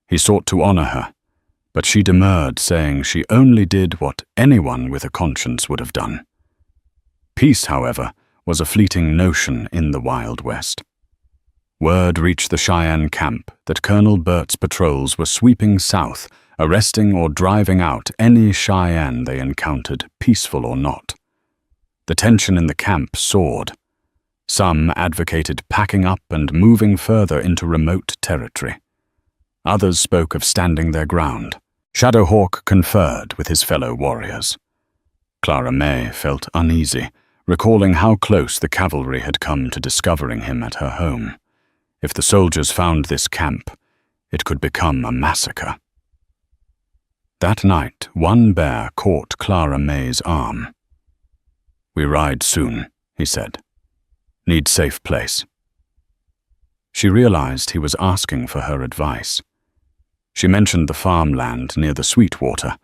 He sought to honor her, but she demurred, saying she only did what anyone with a conscience would have done. Peace, however, was a fleeting notion in the Wild West. Word reached the Cheyenne camp that Colonel Burt's patrols were sweeping south, arresting or driving out any Cheyenne they encountered, peaceful or not. The tension in the camp soared. Some advocated packing up and moving further into remote territory. Others spoke of standing their ground. Shadowhawk conferred with his fellow warriors. Clara May felt uneasy, recalling how close the cavalry had come to discovering him at her home. If the soldiers found this camp, it could become a massacre. That night, One Bear caught Clara May's arm. "We ride soon," he said. "Need safe place." She realized he was asking for her advice. She mentioned the farmland near the Sweetwater,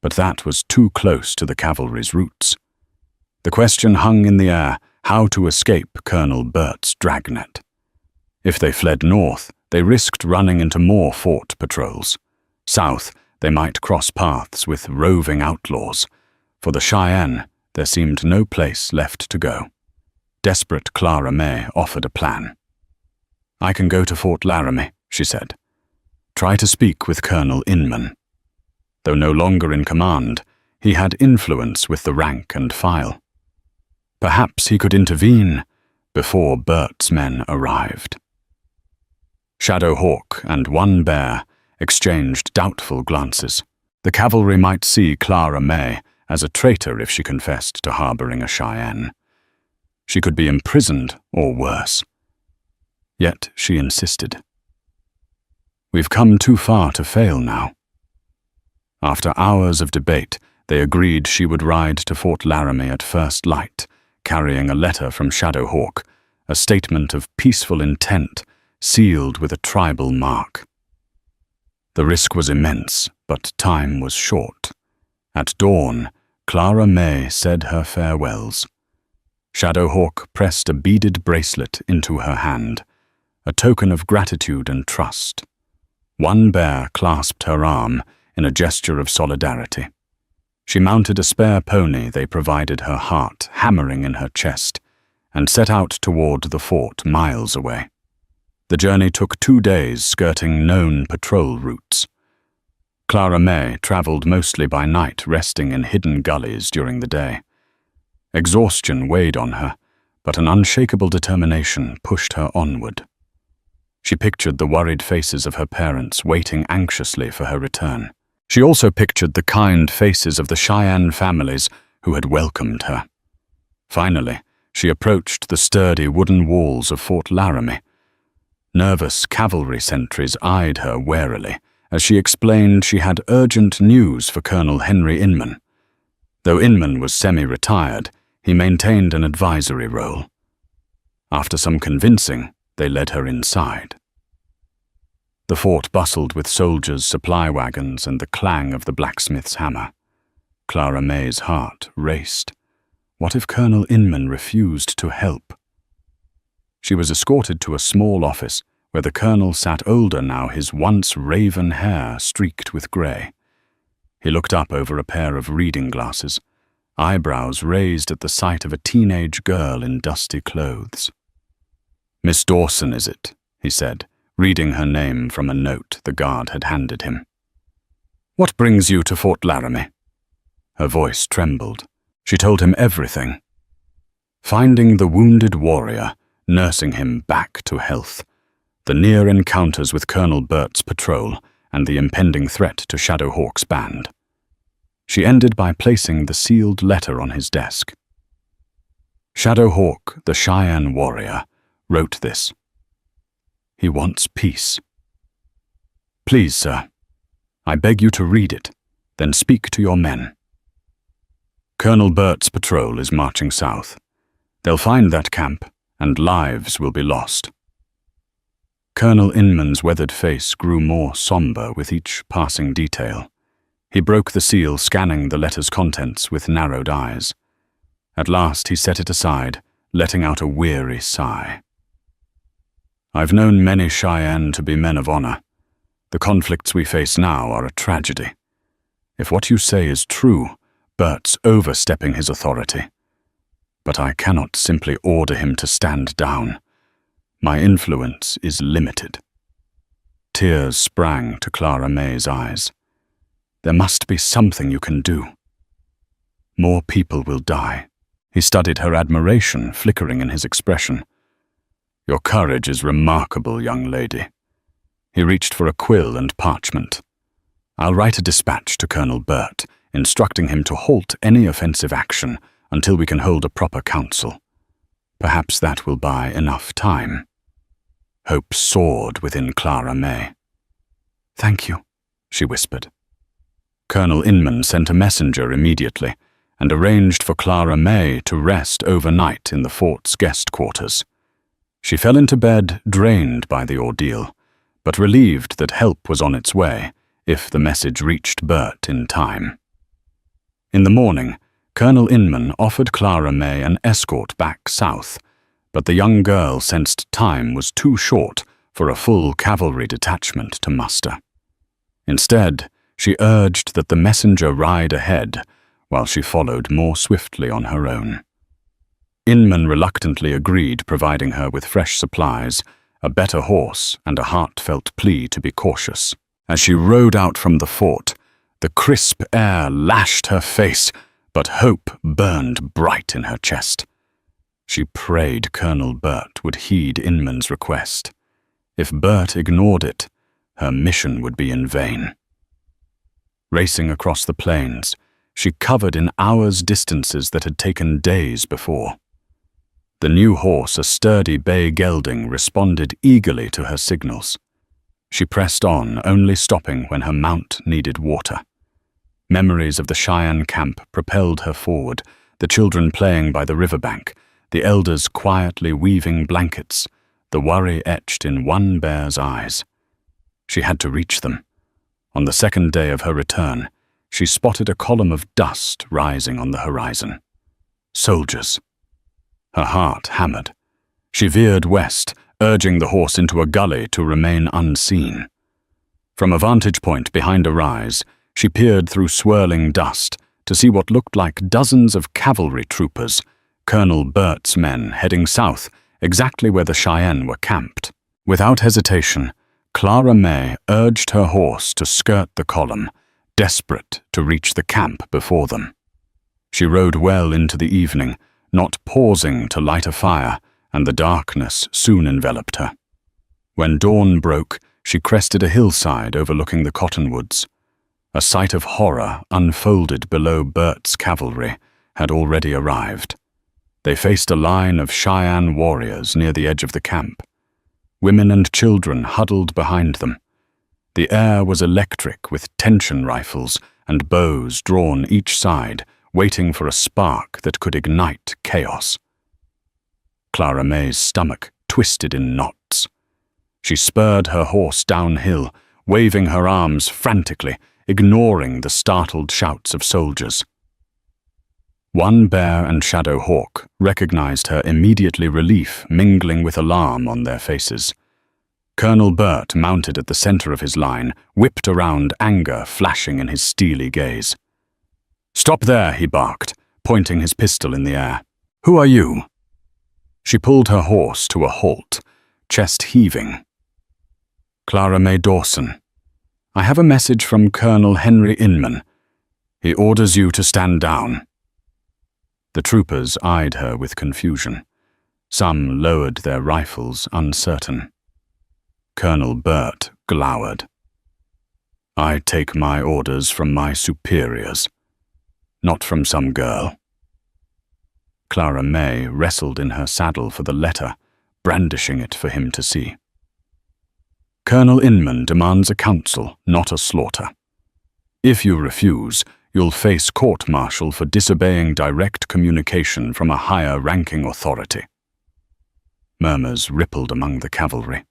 but that was too close to the cavalry's routes. The question hung in the air, how to escape Colonel Burt's dragnet. If they fled north, they risked running into more fort patrols. South, they might cross paths with roving outlaws. For the Cheyenne, there seemed no place left to go. Desperate Clara May offered a plan. "I can go to Fort Laramie," she said. "Try to speak with Colonel Inman." Though no longer in command, he had influence with the rank and file. Perhaps he could intervene before Burt's men arrived. Shadow Hawk and one bear exchanged doubtful glances. The cavalry might see Clara May as a traitor if she confessed to harboring a Cheyenne. She could be imprisoned or worse. Yet she insisted. We've come too far to fail now. After hours of debate, they agreed she would ride to Fort Laramie at first light, carrying a letter from Shadow Hawk, a statement of peaceful intent sealed with a tribal mark. The risk was immense, but time was short. At dawn, Clara May said her farewells. Shadow Hawk pressed a beaded bracelet into her hand, a token of gratitude and trust. One bear clasped her arm in a gesture of solidarity. She mounted a spare pony they provided her heart hammering in her chest, and set out toward the fort miles away. The journey took 2 days, skirting known patrol routes. Clara May traveled mostly by night, resting in hidden gullies during the day. Exhaustion weighed on her, but an unshakable determination pushed her onward. She pictured the worried faces of her parents waiting anxiously for her return. She also pictured the kind faces of the Cheyenne families who had welcomed her. Finally, she approached the sturdy wooden walls of Fort Laramie. Nervous cavalry sentries eyed her warily as she explained she had urgent news for Colonel Henry Inman. Though Inman was semi-retired, he maintained an advisory role. After some convincing, they led her inside. The fort bustled with soldiers, supply wagons, and the clang of the blacksmith's hammer. Clara May's heart raced. What if Colonel Inman refused to help? She was escorted to a small office where the colonel sat older now, his once raven hair streaked with grey. He looked up over a pair of reading glasses, eyebrows raised at the sight of a teenage girl in dusty clothes. "Miss Dawson, is it?" he said, reading her name from a note the guard had handed him. "What brings you to Fort Laramie?" Her voice trembled. She told him everything. Finding the wounded warrior, nursing him back to health, the near encounters with Colonel Burt's patrol, and the impending threat to Shadow Hawk's band. She ended by placing the sealed letter on his desk. Shadow Hawk, the Cheyenne warrior, wrote this. He wants peace. Please, sir, I beg you to read it, then speak to your men. Colonel Burt's patrol is marching south. They'll find that camp, and lives will be lost. Colonel Inman's weathered face grew more somber with each passing detail. He broke the seal, scanning the letter's contents with narrowed eyes. At last he set it aside, letting out a weary sigh. I've known many Cheyenne to be men of honor. The conflicts we face now are a tragedy. If what you say is true, Burt's overstepping his authority. But I cannot simply order him to stand down. My influence is limited. Tears sprang to Clara May's eyes. There must be something you can do. More people will die. He studied her admiration flickering in his expression. Your courage is remarkable, young lady. He reached for a quill and parchment. I'll write a dispatch to Colonel Burt, instructing him to halt any offensive action until we can hold a proper council. Perhaps that will buy enough time. Hope soared within Clara May. Thank you, she whispered. Colonel Inman sent a messenger immediately and arranged for Clara May to rest overnight in the fort's guest quarters. She fell into bed drained by the ordeal, but relieved that help was on its way if the message reached Burt in time. In the morning, Colonel Inman offered Clara May an escort back south, but the young girl sensed time was too short for a full cavalry detachment to muster. Instead, she urged that the messenger ride ahead while she followed more swiftly on her own. Inman reluctantly agreed, providing her with fresh supplies, a better horse, and a heartfelt plea to be cautious. As she rode out from the fort, the crisp air lashed her face, but hope burned bright in her chest. She prayed Colonel Burt would heed Inman's request. If Bert ignored it, her mission would be in vain. Racing across the plains, she covered in hours distances that had taken days before. The new horse, a sturdy bay gelding, responded eagerly to her signals. She pressed on, only stopping when her mount needed water. Memories of the Cheyenne camp propelled her forward, the children playing by the riverbank, the elders quietly weaving blankets, the worry etched in one bear's eyes. She had to reach them. On the second day of her return, she spotted a column of dust rising on the horizon. Soldiers. Her heart hammered. She veered west, urging the horse into a gully to remain unseen. From a vantage point behind a rise, she peered through swirling dust to see what looked like dozens of cavalry troopers, Colonel Bert's men, heading south, exactly where the Cheyenne were camped. Without hesitation, Clara May urged her horse to skirt the column, desperate to reach the camp before them. She rode well into the evening, not pausing to light a fire, and the darkness soon enveloped her. When dawn broke, she crested a hillside overlooking the cottonwoods. A sight of horror unfolded below Bert's cavalry had already arrived. They faced a line of Cheyenne warriors near the edge of the camp. Women and children huddled behind them. The air was electric with tension rifles and bows drawn each side, waiting for a spark that could ignite chaos. Clara May's stomach twisted in knots. She spurred her horse downhill, waving her arms frantically, ignoring the startled shouts of soldiers. One bear and Shadow Hawk recognized her immediately, relief mingling with alarm on their faces. Colonel Bert, mounted at the center of his line, whipped around, anger flashing in his steely gaze. "Stop there," he barked, pointing his pistol in the air. "Who are you?" She pulled her horse to a halt, chest heaving. "Clara May Dawson. I have a message from Colonel Henry Inman. He orders you to stand down." The troopers eyed her with confusion. Some lowered their rifles, uncertain. Colonel Bert glowered. "I take my orders from my superiors, not from some girl." Clara May wrestled in her saddle for the letter, brandishing it for him to see. "Colonel Inman demands a council, not a slaughter. If you refuse, you'll face court-martial for disobeying direct communication from a higher-ranking authority." Murmurs rippled among the cavalry.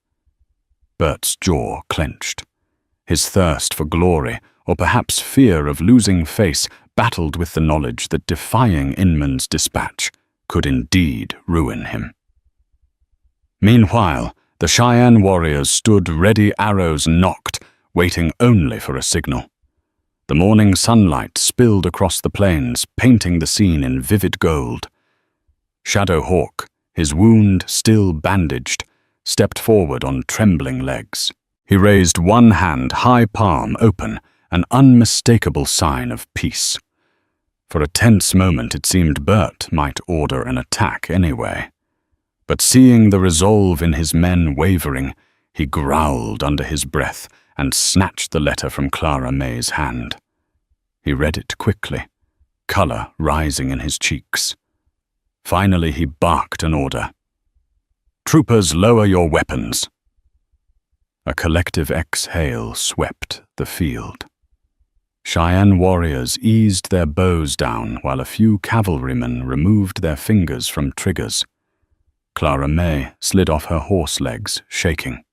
Bert's jaw clenched. His thirst for glory, or perhaps fear of losing face, battled with the knowledge that defying Inman's dispatch could indeed ruin him. Meanwhile, the Cheyenne warriors stood ready, arrows nocked, waiting only for a signal. The morning sunlight spilled across the plains, painting the scene in vivid gold. Shadow Hawk, his wound still bandaged, stepped forward on trembling legs. He raised one hand, high palm open, an unmistakable sign of peace. For a tense moment it seemed Bert might order an attack anyway. But seeing the resolve in his men wavering, he growled under his breath and snatched the letter from Clara May's hand. He read it quickly, color rising in his cheeks. Finally he barked an order. "Troopers, lower your weapons." A collective exhale swept the field. Cheyenne warriors eased their bows down while a few cavalrymen removed their fingers from triggers. Clara May slid off her horse legs, shaking.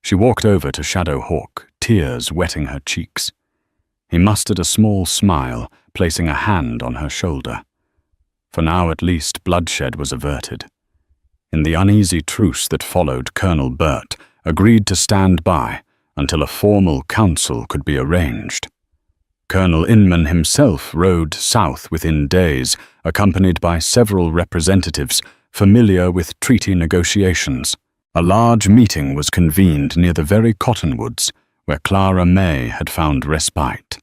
She walked over to Shadow Hawk, tears wetting her cheeks. He mustered a small smile, placing a hand on her shoulder. For now at least bloodshed was averted. In the uneasy truce that followed, Colonel Bert agreed to stand by until a formal council could be arranged. Colonel Inman himself rode south within days, accompanied by several representatives familiar with treaty negotiations. A large meeting was convened near the very cottonwoods where Clara May had found respite.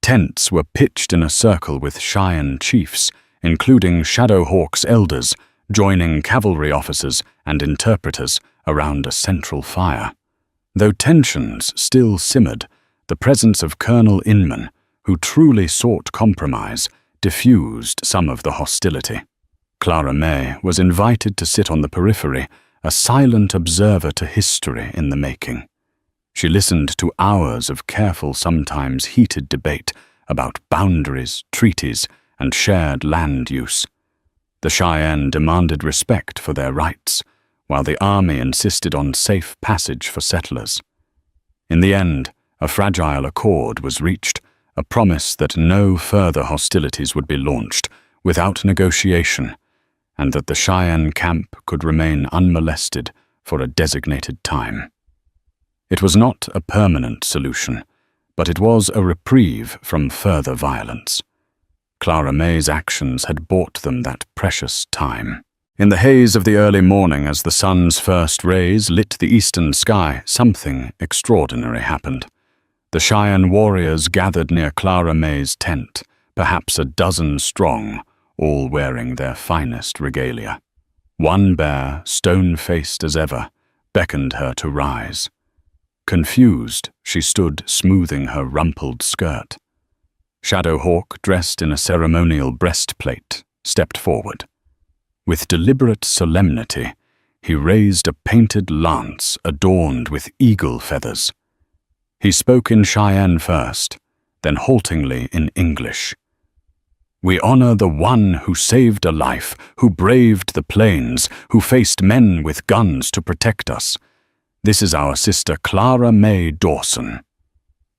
Tents were pitched in a circle with Cheyenne chiefs, including Shadow Hawk's elders, joining cavalry officers and interpreters, around a central fire. Though tensions still simmered, the presence of Colonel Inman, who truly sought compromise, diffused some of the hostility. Clara May was invited to sit on the periphery, a silent observer to history in the making. She listened to hours of careful, sometimes heated debate about boundaries, treaties, and shared land use. The Cheyenne demanded respect for their rights, while the army insisted on safe passage for settlers. In the end, a fragile accord was reached, a promise that no further hostilities would be launched without negotiation, and that the Cheyenne camp could remain unmolested for a designated time. It was not a permanent solution, but it was a reprieve from further violence. Clara May's actions had bought them that precious time. In the haze of the early morning, as the sun's first rays lit the eastern sky, something extraordinary happened. The Cheyenne warriors gathered near Clara May's tent, perhaps a dozen strong, all wearing their finest regalia. One bear, stone-faced as ever, beckoned her to rise. Confused, she stood smoothing her rumpled skirt. Shadowhawk, dressed in a ceremonial breastplate, stepped forward. With deliberate solemnity, he raised a painted lance adorned with eagle feathers. He spoke in Cheyenne first, then haltingly in English. "We honor the one who saved a life, who braved the plains, who faced men with guns to protect us. This is our sister Clara May Dawson."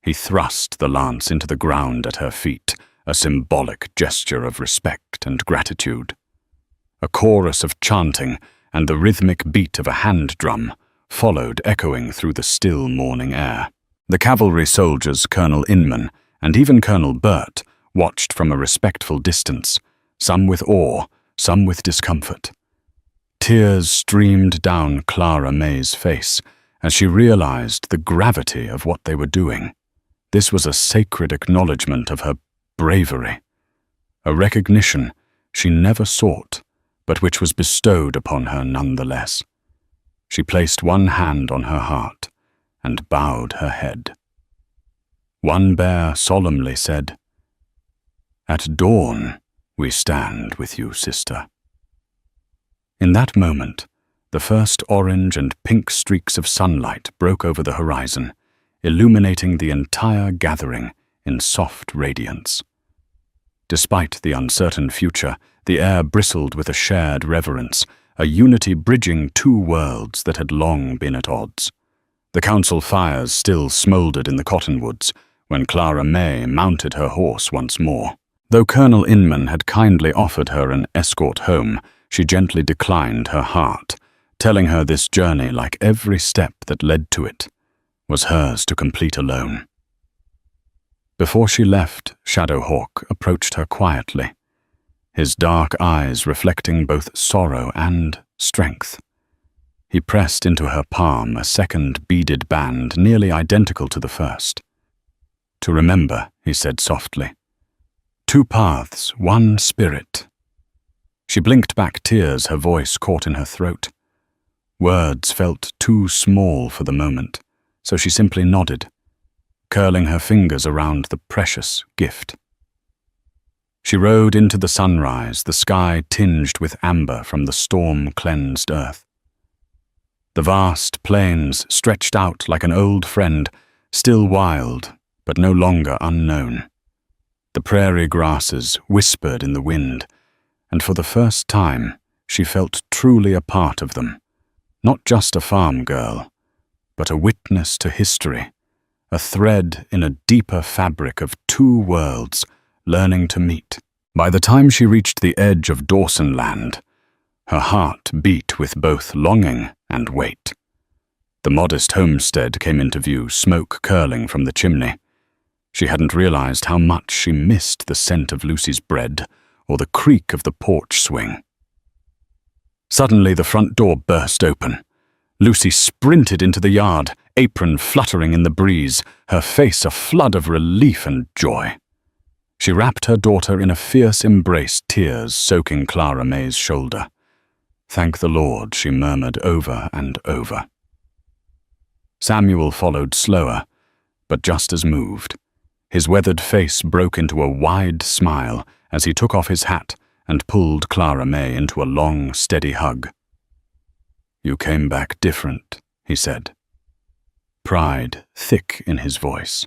He thrust the lance into the ground at her feet, a symbolic gesture of respect and gratitude. A chorus of chanting and the rhythmic beat of a hand drum followed, echoing through the still morning air. The cavalry soldiers, Colonel Inman, and even Colonel Burt, watched from a respectful distance, some with awe, some with discomfort. Tears streamed down Clara May's face as she realized the gravity of what they were doing. This was a sacred acknowledgement of her bravery, a recognition she never sought, but which was bestowed upon her nonetheless. She placed one hand on her heart and bowed her head. One bear solemnly said, "At dawn, we stand with you, sister." In that moment, the first orange and pink streaks of sunlight broke over the horizon, illuminating the entire gathering in soft radiance. Despite the uncertain future, the air bristled with a shared reverence, a unity bridging two worlds that had long been at odds. The council fires still smoldered in the cottonwoods when Clara May mounted her horse once more. Though Colonel Inman had kindly offered her an escort home, she gently declined her heart, telling her this journey, like every step that led to it, was hers to complete alone. Before she left, Shadowhawk approached her quietly, his dark eyes reflecting both sorrow and strength. He pressed into her palm a second beaded band nearly identical to the first. "To remember," he said softly. "Two paths, one spirit." She blinked back tears, her voice caught in her throat. Words felt too small for the moment, so she simply nodded, curling her fingers around the precious gift. She rode into the sunrise, the sky tinged with amber from the storm-cleansed earth. The vast plains stretched out like an old friend, still wild, but no longer unknown. The prairie grasses whispered in the wind, and for the first time she felt truly a part of them, not just a farm girl, but a witness to history, a thread in a deeper fabric of two worlds learning to meet. By the time she reached the edge of Dawson land, her heart beat with both longing and weight. The modest homestead came into view, smoke curling from the chimney. She hadn't realized how much she missed the scent of Lucy's bread or the creak of the porch swing. Suddenly, the front door burst open. Lucy sprinted into the yard, apron fluttering in the breeze, her face a flood of relief and joy. She wrapped her daughter in a fierce embrace, tears soaking Clara May's shoulder. Thank the Lord, she murmured over and over. Samuel followed slower, but just as moved. His weathered face broke into a wide smile as he took off his hat and pulled Clara May into a long, steady hug. "You came back different," he said. Pride thick in his voice,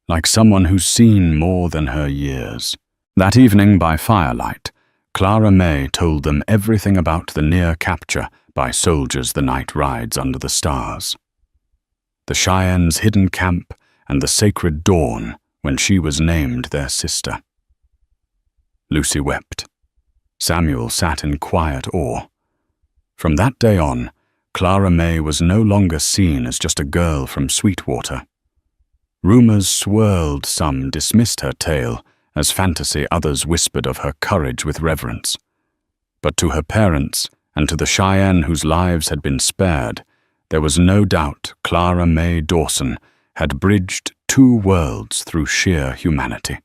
like someone who's seen more than her years. That evening by firelight, Clara May told them everything about the near capture by soldiers the night rides under the stars. The Cheyenne's hidden camp and the sacred dawn when she was named their sister. Lucy wept. Samuel sat in quiet awe. From that day on, Clara May was no longer seen as just a girl from Sweetwater. Rumors swirled, some dismissed her tale as fantasy, others whispered of her courage with reverence. But to her parents and to the Cheyenne whose lives had been spared, there was no doubt Clara May Dawson had bridged two worlds through sheer humanity.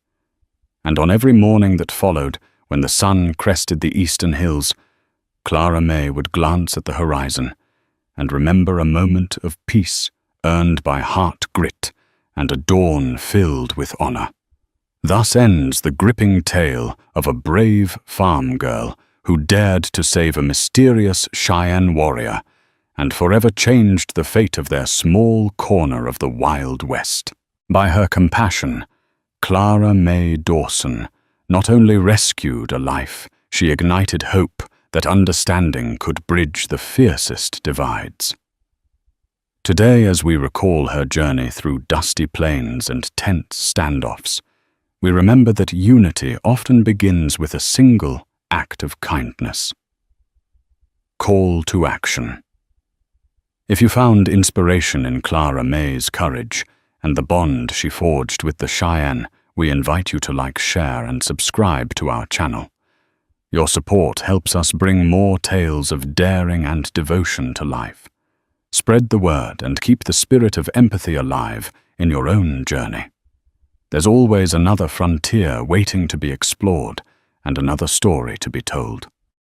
And on every morning that followed, when the sun crested the eastern hills, Clara May would glance at the horizon and remember a moment of peace earned by heart grit and a dawn filled with honor. Thus ends the gripping tale of a brave farm girl who dared to save a mysterious Cheyenne warrior and forever changed the fate of their small corner of the Wild West. By her compassion, Clara May Dawson not only rescued a life, she ignited hope that understanding could bridge the fiercest divides. Today, as we recall her journey through dusty plains and tense standoffs, we remember that unity often begins with a single act of kindness. Call to action. If you found inspiration in Clara May's courage and the bond she forged with the Cheyenne, we invite you to like, share, and subscribe to our channel. Your support helps us bring more tales of daring and devotion to life. Spread the word and keep the spirit of empathy alive in your own journey. There's always another frontier waiting to be explored and another story to be told.